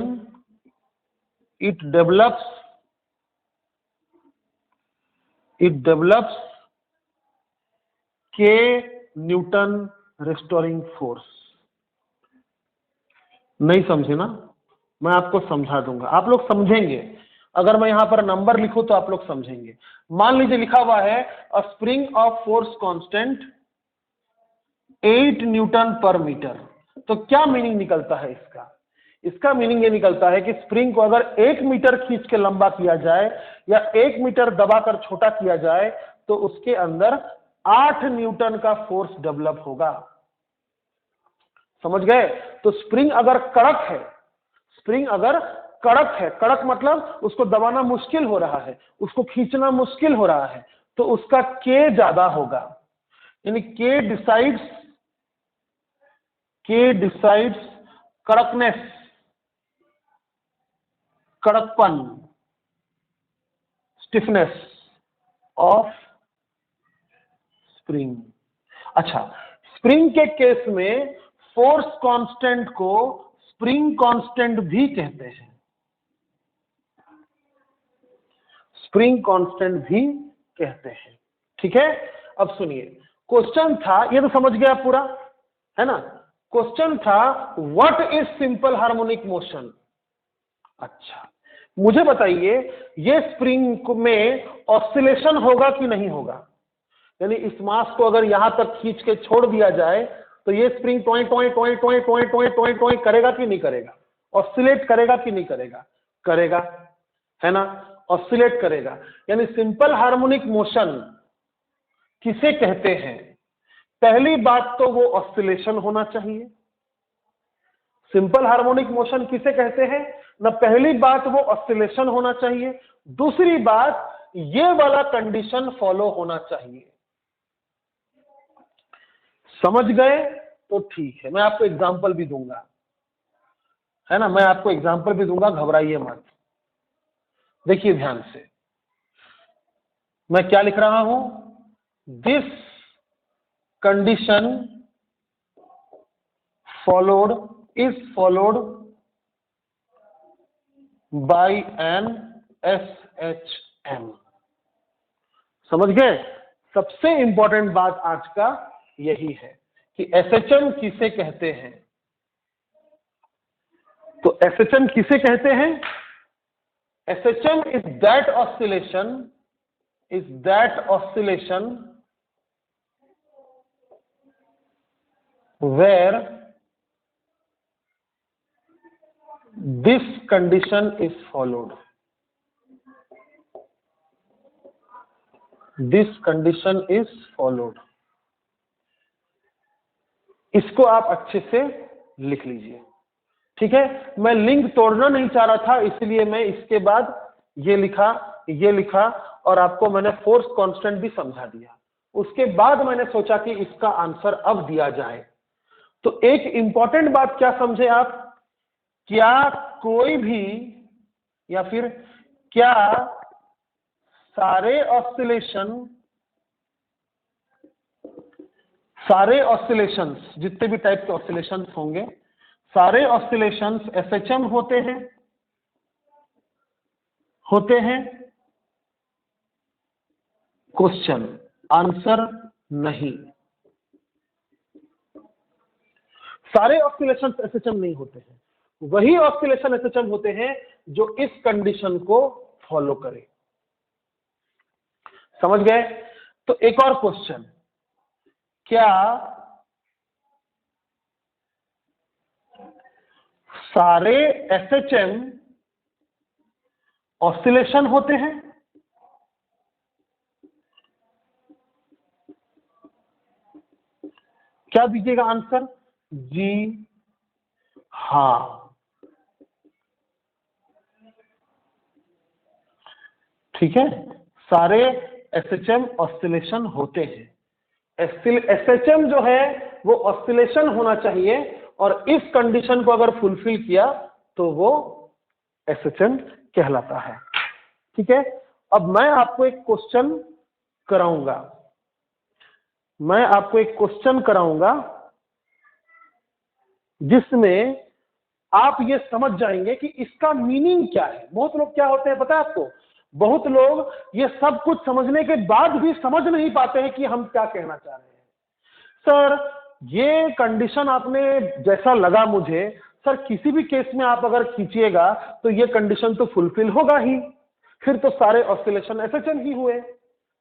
it develops k newton restoring force. नहीं समझे ना, मैं आपको समझा दूंगा, आप लोग समझेंगे। अगर मैं यहां पर नंबर लिखूं तो आप लोग समझेंगे। मान लीजिए लिखा हुआ है अ spring of force constant 8 Newton पर मीटर, तो क्या मीनिंग निकलता है इसका? इसका मीनिंग ये निकलता है कि स्प्रिंग को अगर 1 मीटर खींच के लंबा किया जाए या 1 मीटर दबाकर छोटा किया जाए तो उसके अंदर 8 न्यूटन का फोर्स डेवलप होगा। समझ गए? तो स्प्रिंग अगर कड़क है, कड़क मतलब उसको दबाना मुश्किल हो रहा है, उसको खींचना मुश्किल हो रहा है, तो उसका k ज्यादा होगा। यानी k डिसाइड्स कड़कपन, स्टिफनेस ऑफ स्प्रिंग। अच्छा, स्प्रिंग के केस में फोर्स कांस्टेंट को स्प्रिंग कांस्टेंट भी कहते हैं, स्प्रिंग कांस्टेंट भी कहते हैं। ठीक है, अब सुनिए, क्वेश्चन था, ये तो समझ गया पूरा, है ना। क्वेश्चन था what is simple harmonic motion. अच्छा, मुझे बताइए ये स्प्रिंग में ऑसिलेशन होगा कि नहीं होगा? यानी इस मास को अगर यहां तक खींच के छोड़ दिया जाए तो ये spring toy toy toy toy toy toy toy toy करेगा कि नहीं करेगा? ऑसिलेट करेगा कि नहीं करेगा? करेगा, है ना, ऑसिलेट करेगा। यानी सिंपल हार्मोनिक मोशन किसे कहते हैं? पहली बात तो वो ऑसिलेशन होना चाहिए। सिंपल हार्मोनिक मोशन किसे कहते हैं ना, पहली बात वो ऑसिलेशन होना चाहिए, दूसरी बात ये वाला कंडीशन फॉलो होना चाहिए। समझ गए? तो ठीक है, मैं आपको एग्जांपल भी दूंगा, है ना, मैं आपको एग्जांपल भी दूंगा, घबराइए मत। देखिए ध्यान से, मैं क्या लिख रहा हूं, this condition is followed by an SHM। समझ गए? सबसे इंपॉर्टेंट बात आज का यही है कि SHM किसे कहते हैं। तो SHM किसे कहते हैं? SHM is that oscillation where this condition is followed. This condition is followed. इसको आप अच्छे से लिख लीजिए, ठीक है। मैं लिंक तोड़ना नहीं चाह रहा था, इसलिए मैं इसके बाद ये लिखा और आपको मैंने फोर्स कांस्टेंट भी समझा दिया। उसके बाद मैंने सोचा कि इसका आंसर अब दिया जाए। तो एक इंपॉर्टेंट बात क्या समझे आप, क्या कोई भी या फिर क्या सारे ऑसिलेशंस जितने भी टाइप के ऑसिलेशंस होंगे, सारे ऑसिलेशंस एसएचएम होते हैं? क्वेश्चन आंसर नहीं, सारे ऑसिलेशंस एसएचएम नहीं होते हैं। वही ऑसिलेशन एसएचएम होते हैं जो इस कंडीशन को फॉलो करे। समझ गए? तो एक और क्वेश्चन, क्या सारे एसएचएम ऑसिलेशन होते हैं? क्या दीजिएगा आंसर? जी हाँ, ठीक है, सारे एसएचएम ऑसिलेशन होते हैं। एसएचएम जो है वो ऑसिलेशन होना चाहिए और इस कंडीशन को अगर फुलफिल किया तो वो एसएचएम कहलाता है, ठीक है। अब मैं आपको एक क्वेश्चन कराऊंगा, जिसमें आप ये समझ जाएंगे कि इसका मीनिंग क्या है। बहुत लोग क्या होते हैं पता है आपको, बहुत लोग ये सब कुछ समझने के बाद भी समझ नहीं पाते हैं कि हम क्या कहना चाह रहे हैं। सर ये कंडीशन आपने जैसा लगा मुझे, सर किसी भी केस में आप अगर खींचिएगा तो ये कंडीशन तो फुलफिल होगा ही, फिर तो सारे ऑसिलेशन एसएचएम ही हुए,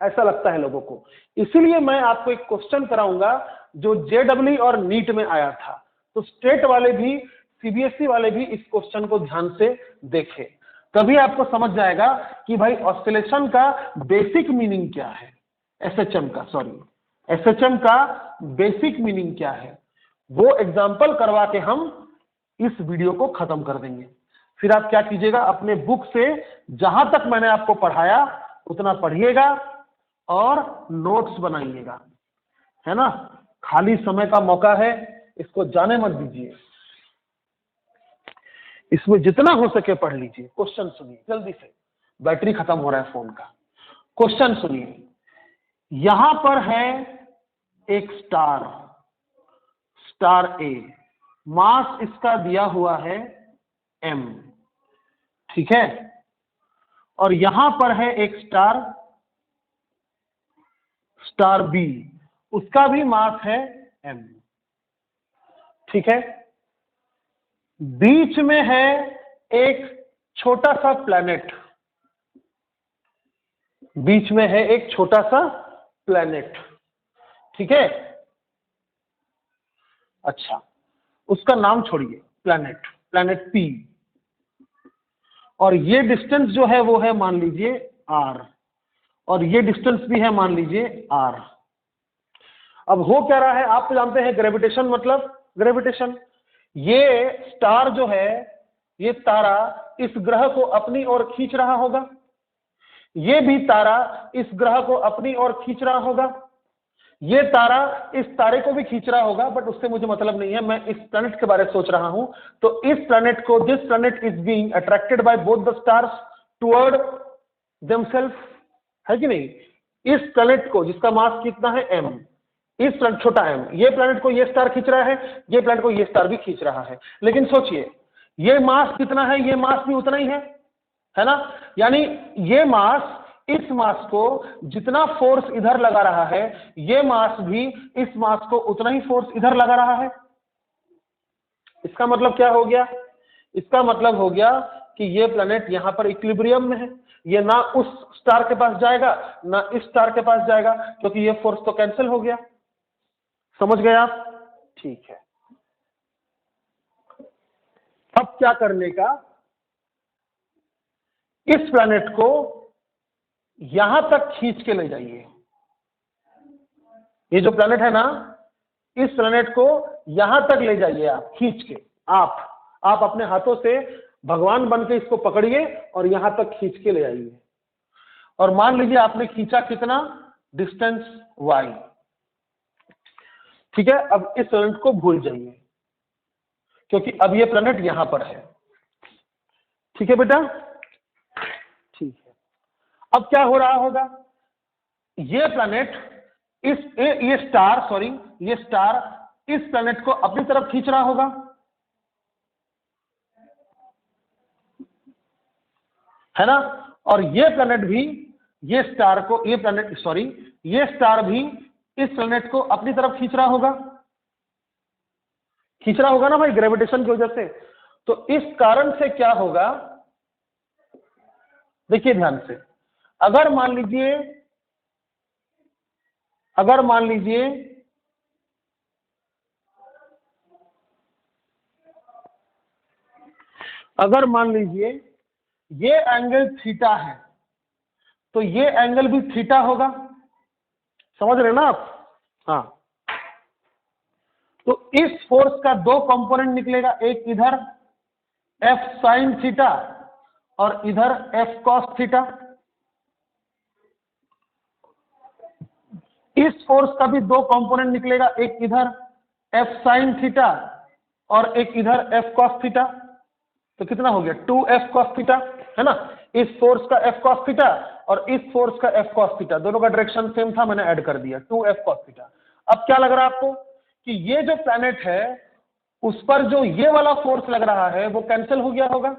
ऐसा लगता है लोगों को। इसीलिए मैं आपको एक क्वेश्चन कराऊंगा जो जेडब्ल्यू और नीट में आया था। तो स्टेट वाले भी, सीबीएसई वाले भी इस क्वेश्चन को ध्यान से देखें, तभी आपको समझ जाएगा कि भाई ऑसिलेशन का बेसिक मीनिंग क्या है, एसएचएम का बेसिक मीनिंग क्या है। वो एग्जांपल करवा के हम इस वीडियो को खत्म कर देंगे। फिर आप क्या कीजिएगा, अपने बुक से जहां तक मैंने आपको पढ़ाया उतना पढ़िएगा और नोट्स बनाइएगा, है ना। खाली समय का मौका है, इसको जाने मत दीजिए, इसमें जितना हो सके पढ़ लीजिए। क्वेश्चन सुनिए जल्दी से, बैटरी खत्म हो रहा है फोन का। क्वेश्चन सुनिए, यहां पर है एक स्टार ए, मास इसका दिया हुआ है m, ठीक है, और यहां पर है एक स्टार बी, उसका भी मास है m, ठीक है। बीच में है एक छोटा सा प्लैनेट, ठीक है। अच्छा, उसका नाम छोड़िए, प्लैनेट पी, और ये डिस्टेंस जो है वो है मान लीजिए r, और ये डिस्टेंस भी है मान लीजिए r। अब हो क्या रहा है, आप तो जानते हैं ग्रेविटेशन मतलब ग्रेविटेशन। ये स्टार जो है, ये तारा इस ग्रह को अपनी ओर खींच रहा होगा, ये भी तारा इस ग्रह को अपनी ओर खींच रहा होगा, ये तारा इस तारे को भी खींच रहा होगा, बट उससे मुझे मतलब नहीं है, मैं इस प्लैनेट के बारे में सोच रहा हूं। तो इस प्लैनेट को, this planet is being attracted by both the stars toward themself, है कि नहीं। इस प्लैनेट को जिसका मास कितना है m, इस छोटा m, ये प्लैनेट को ये स्टार खींच रहा है, ये प्लैनेट को ये स्टार भी खींच रहा है। लेकिन सोचिए ये मास कितना है, ये मास भी उतना ही है ना। यानी ये मास इस मास को जितना फोर्स इधर लगा रहा है, ये मास भी इस मास को उतना ही फोर्स इधर लगा रहा है। इसका मतलब क्या हो गया, इसका मतलब हो गया कि ये प्लैनेट यहां पर इक्विलिब्रियम में है, ये ना उस स्टार के पास जाएगा ना इस स्टार के पास जाएगा, क्योंकि ये फोर्स तो कैंसिल हो गया। समझ गए आप? ठीक है, अब क्या करने का, इस प्लैनेट को यहां तक खींच के ले जाइए। ये जो प्लैनेट है ना, इस प्लैनेट को यहां तक ले जाइए आप खींच के। आप अपने हाथों से भगवान बन के इसको पकड़िए और यहां तक खींच के ले आइए। और मान लीजिए आपने खींचा कितना, डिस्टेंस y। ठीक है, अब इस प्लैनेट को भूल जाइए क्योंकि अब ये प्लैनेट यहां पर है। ठीक है बेटा, ठीक है। अब क्या हो रहा होगा, ये प्लैनेट ये स्टार इस प्लैनेट को अपनी तरफ खींच रहा होगा, है ना। और ये प्लैनेट भी ये स्टार भी इस प्लैनेट को अपनी तरफ खींच रहा होगा ना भाई, ग्रेविटेशन की वजह से। तो इस कारण से क्या होगा, देखिए ध्यान से, अगर मान लीजिए ये एंगल थीटा है तो ये एंगल भी थीटा होगा, समझ रहे ना आप। हाँ, तो इस फोर्स का दो कंपोनेंट निकलेगा, एक इधर F sin थीटा और इधर F cos थीटा। इस फोर्स का भी दो कंपोनेंट निकलेगा, एक इधर F sin थीटा और एक इधर F cos थीटा। तो कितना हो गया, 2F cos थीटा, है ना। इस फोर्स का F cos थीटा और इस फोर्स का F cos थीटा, दोनों का डायरेक्शन सेम था, मैंने ऐड कर दिया 2F cos थीटा। अब क्या लग रहा है आपको कि ये जो प्लैनेट है उस पर जो ये वाला फोर्स लग रहा है वो कैंसिल हो गया होगा,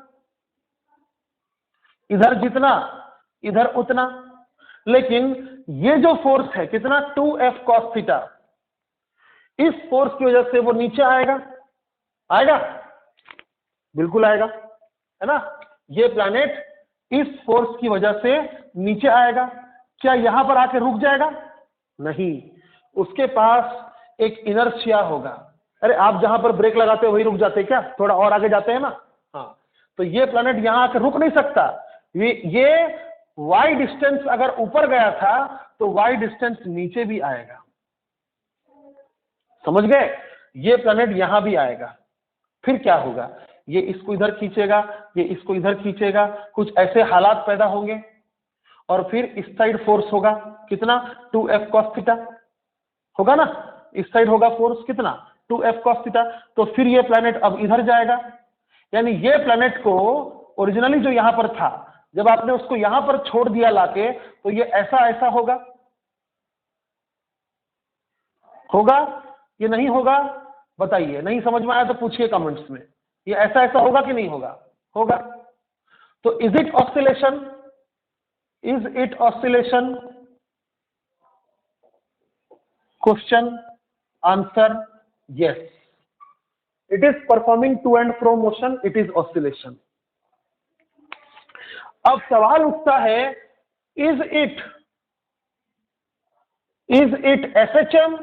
इधर जितना इधर उतना। लेकिन ये जो फोर्स है कितना, 2F cos थीटा, इस फोर्स की वजह से वो नीचे आएगा, बिल्कुल आएगा, है ना। ये प्लैनेट इस फोर्स की वजह से नीचे आएगा। क्या यहां पर आके रुक जाएगा, नहीं, उसके पास एक इनर्शिया होगा। अरे आप जहां पर ब्रेक लगाते हो वही रुक जाते क्या, थोड़ा और आगे जाते हैं ना। हाँ, तो ये प्लैनेट यहां आके रुक नहीं सकता। ये y डिस्टेंस अगर ऊपर गया था तो y डिस्टेंस नीचे भी आएगा, समझ गए। ये प्लैनेट यहां भी आएगा, फिर क्या होगा, ये इसको इधर खींचेगा, ये इसको इधर खींचेगा, कुछ ऐसे हालात पैदा होंगे और फिर इस साइड फोर्स होगा कितना, 2F cos थीटा होगा ना। इस साइड होगा फोर्स कितना, 2F cos थीटा। तो फिर ये प्लैनेट अब इधर जाएगा, यानी ये प्लैनेट को ओरिजिनली जो यहां पर था, जब आपने उसको यहां पर छोड़ दिया लाके, तो ये ऐसा होगा, ये नहीं होगा, बताइए। नहीं समझ में आया तो पूछिए कमेंट्स में, ये ऐसा होगा कि नहीं होगा। तो is it oscillation, question answer yes, it is performing to and fro motion, it is oscillation। अब सवाल उठता है, is it SHM,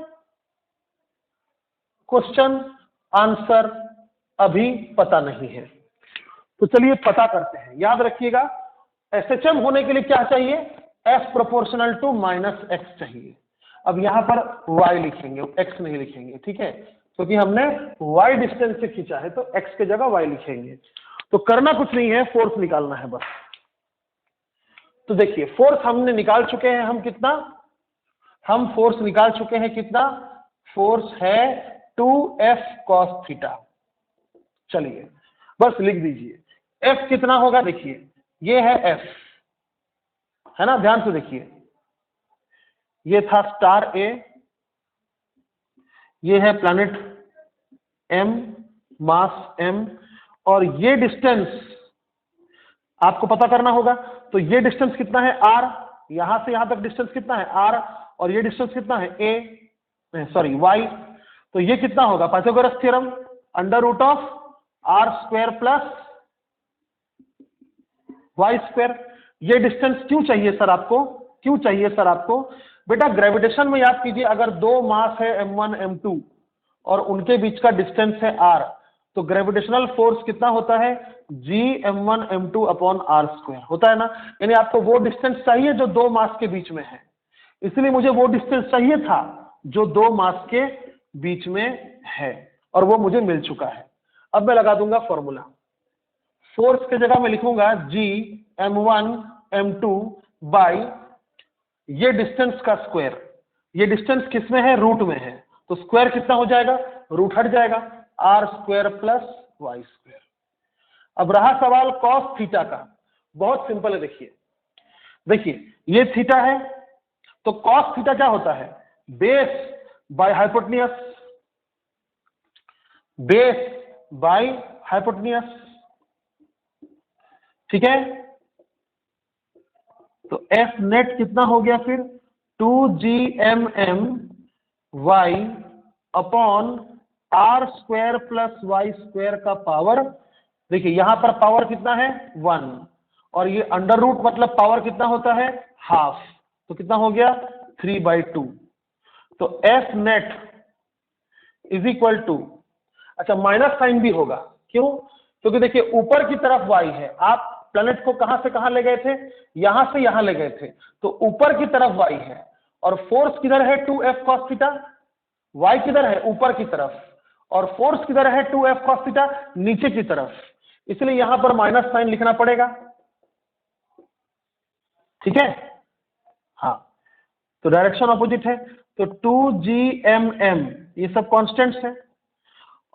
question answer अभी पता नहीं है। तो चलिए पता करते हैं। याद रखिएगा, SHM होने के लिए क्या चाहिए, F प्रोपोर्शनल टू -x चाहिए। अब यहां पर y लिखेंगे, x नहीं लिखेंगे, ठीक है, क्योंकि हमने y डिस्टेंस से खींचा है तो x के जगह y लिखेंगे। तो करना कुछ नहीं है, फोर्स निकालना है बस। तो देखिए फोर्स हमने निकाल चुके हैं, हम फोर्स निकाल चुके हैं कितना, फोर्स है 2F cos थीटा। चलिए बस लिख दीजिए, F कितना होगा, देखिए ये है F, है ना। ध्यान से देखिए, ये था स्टार A, ये है प्लैनेट M, मास M, और ये डिस्टेंस आपको पता करना होगा। तो ये डिस्टेंस कितना है R, यहां से यहां तक डिस्टेंस कितना है R, और ये डिस्टेंस कितना है Y। तो ये कितना होगा, Pythagoras theorem, √r² plus y²। ये डिस्टेंस क्यों चाहिए सर आपको, बेटा ग्रेविटेशन में याद कीजिए, अगर दो मास है M1 M2 और उनके बीच का डिस्टेंस है r, तो ग्रेविटेशनल फोर्स कितना होता है Gm1m2 अपॉन r स्क्वायर होता है ना। यानी आपको वो डिस्टेंस चाहिए जो दो मास के बीच में है, इसलिए मुझे वो डिस्टेंस चाहिए था जो दो मास के बीच में है, और वो मुझे मिल चुका है। अब मैं लगा दूंगा फॉर्मूला। फोर्स की जगह मैं लिखूंगा Gm1m2 बाई ये डिस्टेंस का स्क्वायर। ये डिस्टेंस किसमें है, रूट में है, तो स्क्वायर कितना हो जाएगा, रूट हट जाएगा, r square plus y square. अब रहा सवाल कॉस थीटा का, बहुत सिंपल है। देखिए ये थीटा है, तो कॉस थीटा क्या होता है, base by hypotenuse, base by hypotenuse, ठीक है। तो एफ नेट कितना हो गया फिर 2Gmm y upon r square plus y square का पावर। देखिए यहां पर पावर कितना है 1, और ये अंडर रूट मतलब पावर कितना होता है हाफ, तो कितना हो गया 3/2। तो f net is equal to, अच्छा माइनस साइन भी होगा, क्यों, क्योंकि देखिए ऊपर की तरफ y है, आप प्लैनेट को कहां से कहां ले गए थे, यहां से यहां ले गए थे, तो ऊपर की तरफ y है, और फोर्स किधर है 2f cos थीटा, y किधर है ऊपर की तरफ, और फोर्स किधर है 2f cos थीटा नीचे की तरफ, इसलिए यहां पर माइनस साइन लिखना पड़ेगा, ठीक है। हाँ, तो डायरेक्शन अपोजिट है, तो 2Gmm ये सब कॉन्स्टेंट्स है,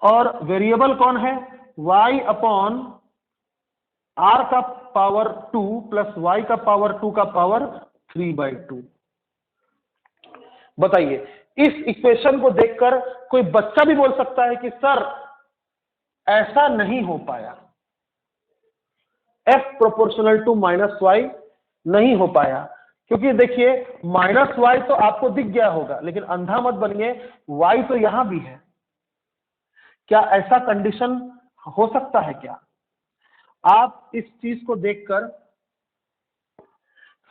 और वेरिएबल कौन है y अपॉन r का पावर 2 प्लस y का पावर 2 का पावर 3/2। बताइए इस इक्वेशन को देखकर कोई बच्चा भी बोल सकता है कि सर ऐसा नहीं हो पाया, f proportional to minus y नहीं हो पाया, क्योंकि देखिए माइनस वाई तो आपको दिख गया होगा, लेकिन अंधा मत बनिए, y तो यहां भी है। क्या ऐसा कंडीशन हो सकता है क्या? आप इस चीज को देखकर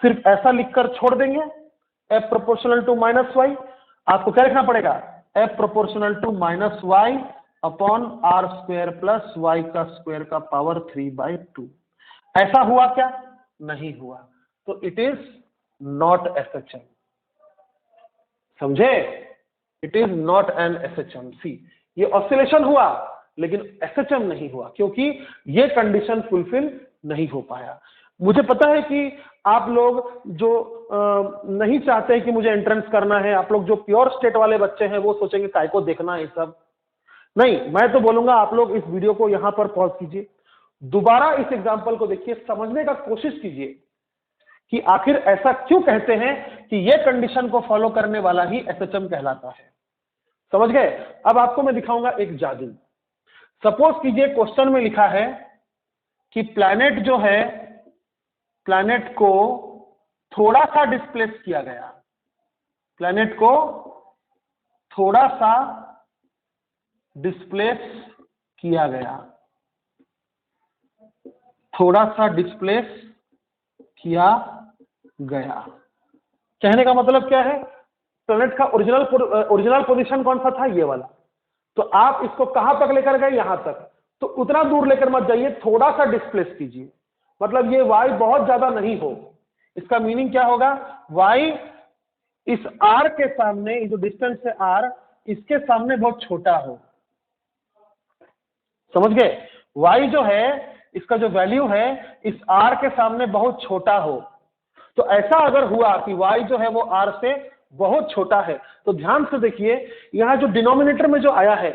सिर्फ ऐसा लिखकर छोड़ देंगे f proportional to minus y? आपको क्या लिखना पड़ेगा, f proportional to minus y upon r square plus y का स्क्वायर का पावर 3/2। ऐसा हुआ क्या? नहीं हुआ, तो इट इज नॉट SHM। समझे? It is not an SHM। See, ये ऑसिलेशन हुआ लेकिन SHM नहीं हुआ, क्योंकि ये कंडीशन फुलफिल नहीं हो पाया। मुझे पता है कि आप लोग जो नहीं चाहते कि मुझे एंट्रेंस करना है, आप लोग जो प्योर स्टेट वाले बच्चे हैं वो सोचेंगे काय को देखना है सब। नहीं, मैं तो बोलूंगा आप लोग इस वीडियो को यहां पर पॉज कीजिए, दोबारा इस एग्जांपल को देखिए, समझने का कोशिश कीजिए कि आखिर ऐसा क्यों कहते हैं कि ये कंडीशन को फॉलो करने वाला ही SHM कहलाता है। समझ गए? अब आपको मैं दिखाऊंगा एक जादू। सपोज कीजिए क्वेश्चन में लिखा है कि प्लैनेट जो है, प्लैनेट को थोड़ा सा डिस्प्लेस किया गया, प्लैनेट को थोड़ा सा डिस्प्लेस किया गया, थोड़ा सा डिस्प्लेस किया गया। कहने का मतलब क्या है, प्लैनेट का ओरिजिनल पोजीशन कौन सा था, ये वाला, तो आप इसको कहां तक लेकर गए, यहां तक, तो उतना दूर लेकर मत जाइए, थोड़ा सा डिस्प्लेस कीजिए, मतलब ये y बहुत ज्यादा नहीं हो। इसका मीनिंग क्या होगा, y इस r के सामने, जो डिस्टेंस है r, इसके सामने बहुत छोटा हो। समझ गए? y जो है, इसका जो वैल्यू है इस r के सामने बहुत छोटा हो। तो ऐसा अगर हुआ कि y जो है वो r से बहुत छोटा है, तो ध्यान से देखिए यहां जो डिनोमिनेटर में जो आया है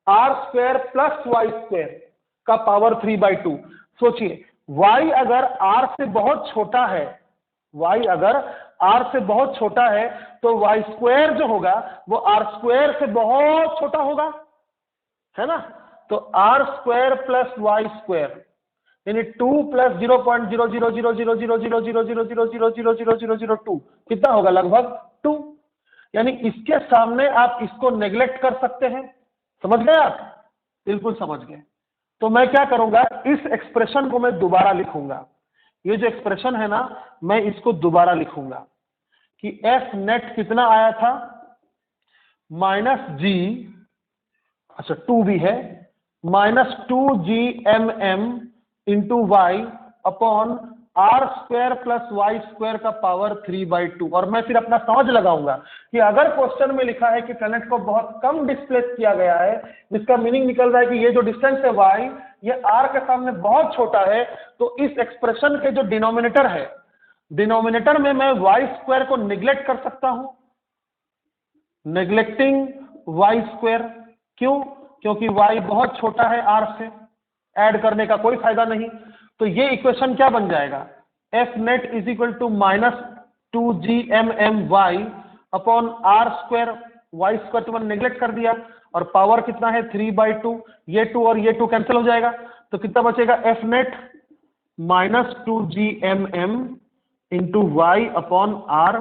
r square plus y square का पावर 3/2। सोचिए y अगर r से बहुत छोटा है, y अगर r से बहुत छोटा है, तो y स्क्वायर जो होगा वो r स्क्वायर से बहुत छोटा होगा, है ना। तो r square plus y square यानी 2 प्लस 0.000000000000002 कितना होगा, लगभग 2। यानी इसके सामने आप इसको नेग्लेक्ट कर सकते हैं। समझ गए आप? बिल्कुल समझ गए। तो मैं क्या करूंगा, इस एक्सप्रेशन को मैं दोबारा लिखूंगा, ये जो एक्सप्रेशन है ना, मैं इसको दोबारा लिखूंगा कि एफ नेट कितना आया था, -G अच्छा 2 भी है, minus 2gmm into y upon r square plus y square का पावर 3/2। और मैं फिर अपना समझ लगाऊंगा कि अगर क्वेश्चन में लिखा है कि प्लैनेट को बहुत कम डिस्प्लेस किया गया है, जिसका मीनिंग निकल रहा है कि ये जो डिस्टेंस है वाई ये आर के सामने बहुत छोटा है, तो इस एक्सप्रेशन के जो डिनोमिनेटर है, डिनोमिनेटर में मैं वाई स्क्वायर को निग्लेक्ट कर सकता हूं, नेग्लेक्टिंग वाई स्क्वायर। क्यों? क्योंकि वाई बहुत छोटा है आर से, ऐड करने का कोई फायदा नहीं। तो ये इक्वेशन क्या बन जाएगा, f net is equal to minus 2gmm upon r square, y square तो मैंने नेग्लेक्ट कर दिया, और पावर कितना है 3/2, ये 2 और ये 2 कैंसिल हो जाएगा, तो कितना बचेगा, f net minus 2gmm into y upon r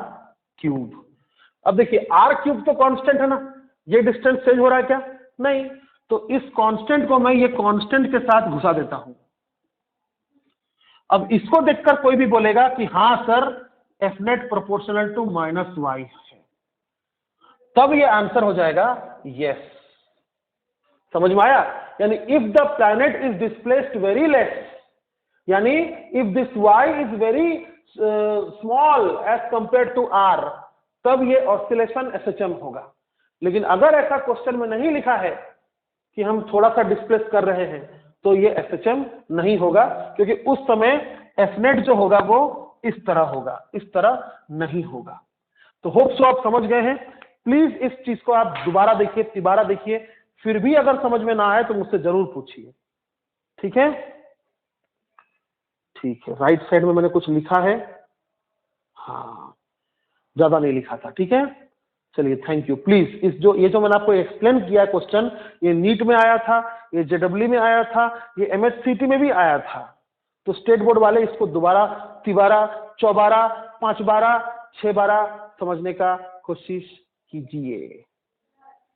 cube. अब देखिए आर क्यूब तो कांस्टेंट है ना, ये डिस्टेंस चेंज हो रहा है क्या, नहीं, तो इस कांस्टेंट को मैं ये कांस्टेंट के साथ घुसा देता हूं। अब इसको देखकर कोई भी बोलेगा कि हां sir f net proportional to minus y है, तब ये आंसर हो जाएगा यस। समझ में आया? यानी if the planet is displaced very less, यानी if this y is very small as compare to r, तब ये ऑसिलेशन एसएचएम होगा। लेकिन अगर ऐसा क्वेश्चन में नहीं लिखा है कि हम थोड़ा सा डिस्प्लेस कर रहे हैं, तो ये एसएचएम नहीं होगा, क्योंकि उस समय एफनेट जो होगा वो इस तरह होगा, इस तरह नहीं होगा। तो होप सो आप समझ गए हैं। प्लीज इस चीज को आप दोबारा देखिए, तिबारा देखिए, फिर भी अगर समझ में ना आए तो मुझसे जरूर पूछिए, ठीक है? ठीक है, राइट साइड में मैंने कुछ लिखा है, हाँ ज्यादा नहीं लिखा था, ठीक है? चलिए थैंक यू। प्लीज इस जो ये जो मैंने आपको एक्सप्लेन किया क्वेश्चन, ये नीट में आया था, ये जेडब्ल्यू में आया था, ये एमएचसीटी में भी आया था, तो स्टेट बोर्ड वाले इसको दोबारा, तिबारा, चौबारा, 5 बारा, 6 बारा समझने का कोशिश कीजिए।